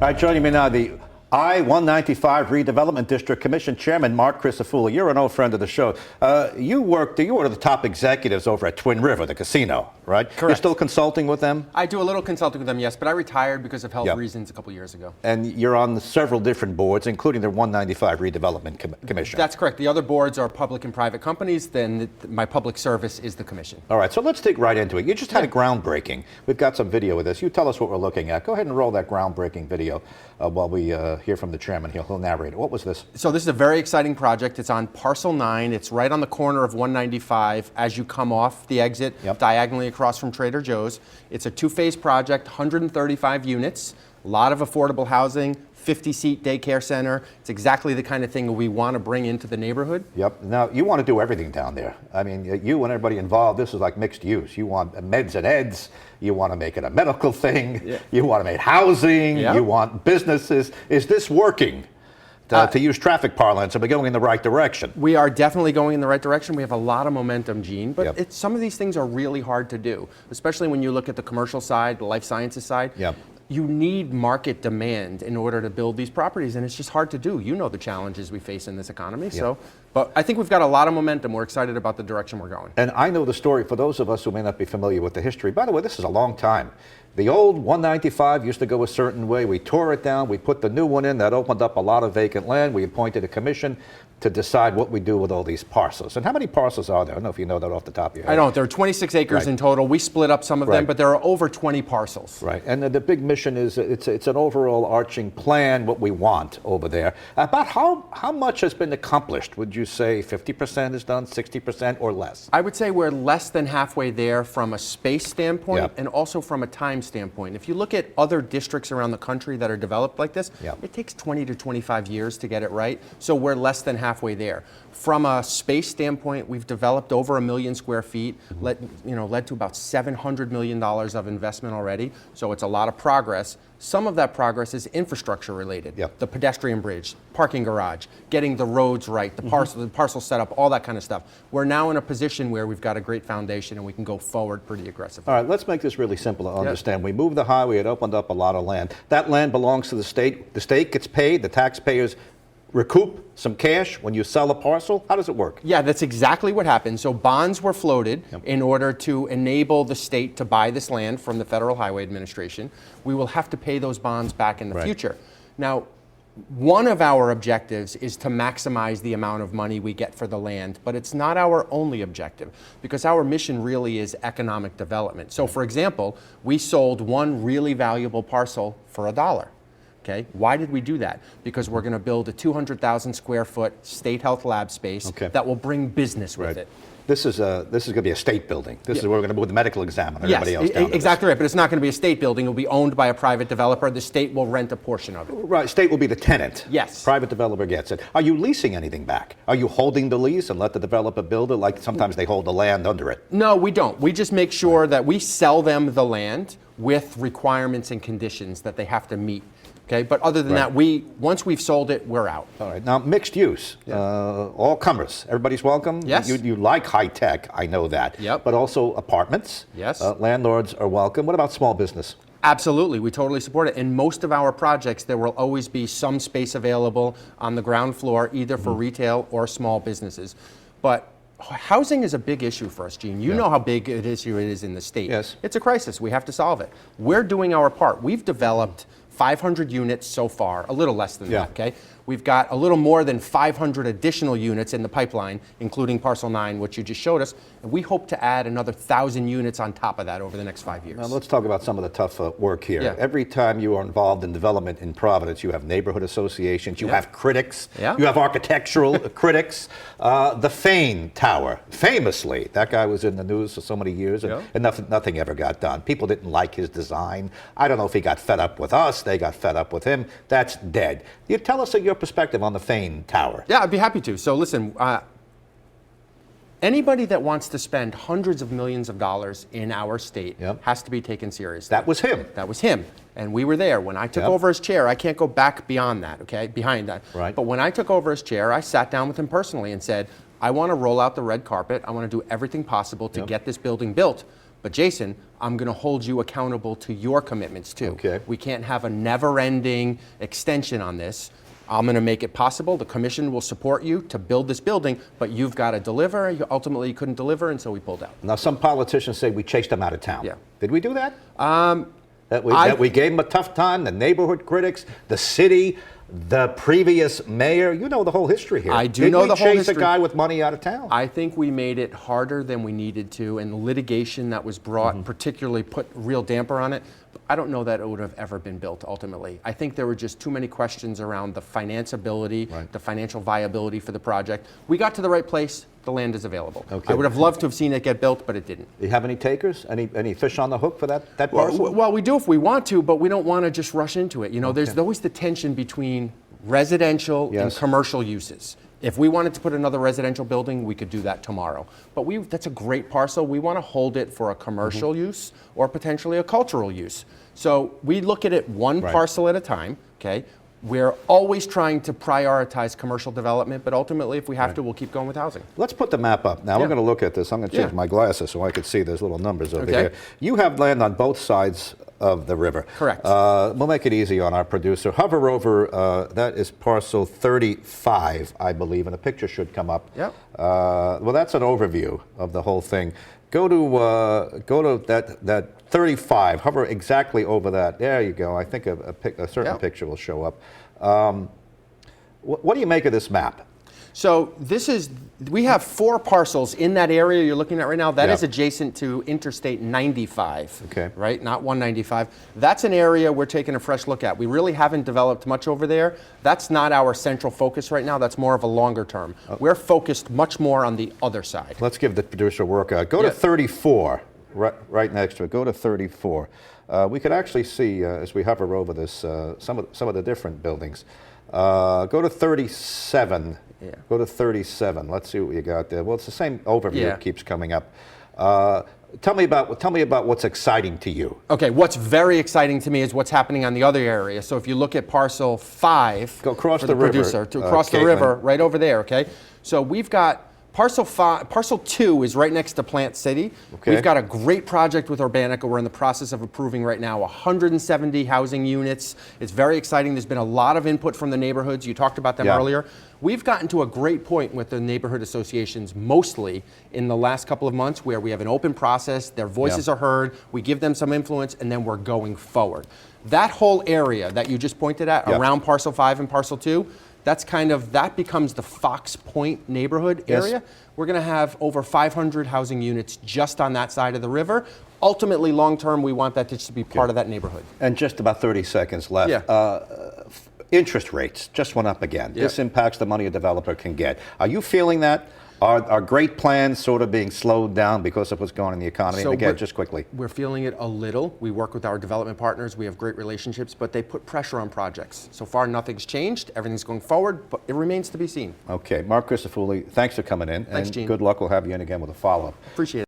All right, joining me now, the I-195 Redevelopment District Commission Chairman Marc Crisafulli. You're an old friend of the show. You were one of the top executives over at Twin River, the casino, right? Correct. You're still consulting with them? I do a little consulting with them, yes, but I retired because of health reasons a couple years ago. And you're on several different boards, including the 195 Redevelopment Commission. That's correct. The other boards are public and private companies. Then my public service is the commission. All right, so let's dig right into it. You just had a groundbreaking. We've got some video of this. You tell us what we're looking at. Go ahead and roll that groundbreaking video while we hear from the chairman. He'll narrate it. What was this? So this is a very exciting project. It's on Parcel 9. It's right on the corner of 195 as you come off the exit, diagonally across from Trader Joe's. It's a two-phase project, 135 units, a lot of affordable housing, 50-seat daycare center. It's exactly the kind of thing we want to bring into the neighborhood. Yep. Now, you want to do everything down there. I mean, you and everybody involved, this is like mixed use. You want meds and eds. You want to make it a medical thing. Yeah. You want to make housing. Yeah. You want businesses. Is this working? To use traffic parlance, are we going in the right direction? We are definitely going in the right direction. We have a lot of momentum, Gene, but some of these things are really hard to do, especially when you look at the commercial side, the life sciences side. Yep. You need market demand in order to build these properties, and it's just hard to do. You know the challenges we face in this economy. Yep. So, but I think we've got a lot of momentum. We're excited about the direction we're going. And I know the story for those of us who may not be familiar with the history. By the way, this is a long time. The old 195 used to go a certain way. We tore it down. We put the new one in. That opened up a lot of vacant land. We appointed a commission to decide what we do with all these parcels. And how many parcels are there? I don't know if you know that off the top of your head. I don't. There are 26 acres in total. We split up some of them, but there are over 20 parcels. Right. And the big mission is it's an overall arching plan, what we want over there. About how much has been accomplished? Would you say 50% is done, 60% or less? I would say we're less than halfway there from a space standpoint and also from a time standpoint. If you look at other districts around the country that are developed like this, it takes 20 to 25 years to get it right. So we're less than halfway there. From a space standpoint, we've developed over 1 million square feet, led to about $700 million of investment already. So it's a lot of progress. Some of that progress is infrastructure related. The pedestrian bridge, parking garage, getting the roads right, the parcel set up, all that kind of stuff. We're now in a position where we've got a great foundation and we can go forward pretty aggressively. All right, let's make this really simple to understand. We moved the highway, it opened up a lot of land. That land belongs to the state. The state gets paid, the taxpayers recoup some cash when you sell a parcel? How does it work? Yeah, that's exactly what happened. So bonds were floated in order to enable the state to buy this land from the Federal Highway Administration. We will have to pay those bonds back in the future. Now, one of our objectives is to maximize the amount of money we get for the land, but it's not our only objective because our mission really is economic development. So for example, we sold one really valuable parcel for $1. Okay. Why did we do that? Because we're going to build a 200,000 square foot state health lab space that will bring business with it. This is going to be a state building. This is where we're going to move the medical examiner and everybody else down. Exactly right, but it's not going to be a state building. It will be owned by a private developer. The state will rent a portion of it. Right, state will be the tenant. Yes. Private developer gets it. Are you leasing anything back? Are you holding the lease and let the developer build it like sometimes they hold the land under it? No, we don't. We just make sure that we sell them the land with requirements and conditions that they have to meet. Okay, but other than that, once we've sold it, we're out. All right. Now, mixed use, all comers. Everybody's welcome. Yes. You like high tech, I know that. Yep. But also apartments. Yes. Landlords are welcome. What about small business? Absolutely, we totally support it. In most of our projects, there will always be some space available on the ground floor, either for retail or small businesses. But housing is a big issue for us, Gene. You know how big an issue it is in the state. Yes. It's a crisis. We have to solve it. We're doing our part. We've developed 500 units so far, a little less than that, okay? We've got a little more than 500 additional units in the pipeline, including Parcel 9, which you just showed us, and we hope to add another 1,000 units on top of that over the next 5 years. Now let's talk about some of the tough work here. Yeah. Every time you are involved in development in Providence, you have neighborhood associations, you have critics, you have architectural critics. The Fane Tower, famously, that guy was in the news for so many years, and nothing ever got done. People didn't like his design. I don't know if he got fed up with us, they got fed up with him. That's dead. You tell us your perspective on the Fane Tower. Yeah, I'd be happy to. So listen, anybody that wants to spend hundreds of millions of dollars in our state has to be taken seriously. That was him. That was him. And we were there. When I took over his chair, I can't go back beyond that, okay, behind that. Right. But when I took over his chair, I sat down with him personally and said, I want to roll out the red carpet. I want to do everything possible to get this building built. But Jason, I'm going to hold you accountable to your commitments too. Okay. We can't have a never-ending extension on this. I'm going to make it possible. The commission will support you to build this building, but you've got to deliver. Ultimately, you couldn't deliver, and so we pulled out. Now, some politicians say we chased them out of town. Yeah. Did we do that? That we gave them a tough time, the neighborhood critics, the city, the previous mayor. You know the whole history here. I do know the whole history. Did we chase a guy with money out of town? I think we made it harder than we needed to, and the litigation that was brought particularly put a real damper on it. I don't know that it would have ever been built ultimately. I think there were just too many questions around the financeability, the financial viability for the project. We got to the right place. The land is available. Okay. I would have loved to have seen it get built, but it didn't. Do you have any takers? Any fish on the hook for that parcel? Well, we do if we want to, but we don't want to just rush into it. You know, there's always the tension between residential and commercial uses. If we wanted to put another residential building, we could do that tomorrow. But that's a great parcel. We want to hold it for a commercial use or potentially a cultural use. So we look at it one parcel at a time, okay? We're always trying to prioritize commercial development, but ultimately, if we have to, we'll keep going with housing. Let's put the map up. Now, we're going to look at this. I'm going to change my glasses so I can see those little numbers over here. You have land on both sides of the river. Correct. We'll make it easy on our producer. Hover over, that is parcel 35, I believe, and a picture should come up. Yep. Well, that's an overview of the whole thing. Go to that 35, hover exactly over that. There you go. I think a certain picture will show up. What do you make of this map? So we have 4 parcels in that area you're looking at right now. That is adjacent to Interstate 95, right? Not 195. That's an area we're taking a fresh look at. We really haven't developed much over there. That's not our central focus right now. That's more of a longer term. We're focused much more on the other side. Let's give the producer a workout. Go to 34, right next to it. Go to 34. We could actually see, as we hover over this, some of the different buildings. Go to 37. Yeah. Go to 37. Let's see what you got there. Well, it's the same overview that keeps coming up. Tell me about what's exciting to you. Okay, what's very exciting to me is what's happening on the other area. So if you look at parcel 5, go across for the river, producer, to cross the river, right over there. Okay, so we've got parcel 2 is right next to Plant City. Okay. We've got a great project with Urbanica. We're in the process of approving right now 170 housing units. It's very exciting. There's been a lot of input from the neighborhoods. You talked about them earlier. We've gotten to a great point with the neighborhood associations mostly in the last couple of months where we have an open process, their voices are heard, we give them some influence, and then we're going forward. That whole area that you just pointed at around parcel 5 and parcel 2, that becomes the Fox Point neighborhood area. We're going to have over 500 housing units just on that side of the river. Ultimately, long term, we want that to just be part of that neighborhood. And just about 30 seconds left. Interest rates just went up again. This impacts the money a developer can get. Are you feeling that? Are great plans sort of being slowed down because of what's going on in the economy? So and again, just quickly. We're feeling it a little. We work with our development partners. We have great relationships, but they put pressure on projects. So far, nothing's changed. Everything's going forward, but it remains to be seen. Okay. Marc Crisafulli, thanks for coming in. Thanks, Gene. Good luck. We'll have you in again with a follow-up. Appreciate it.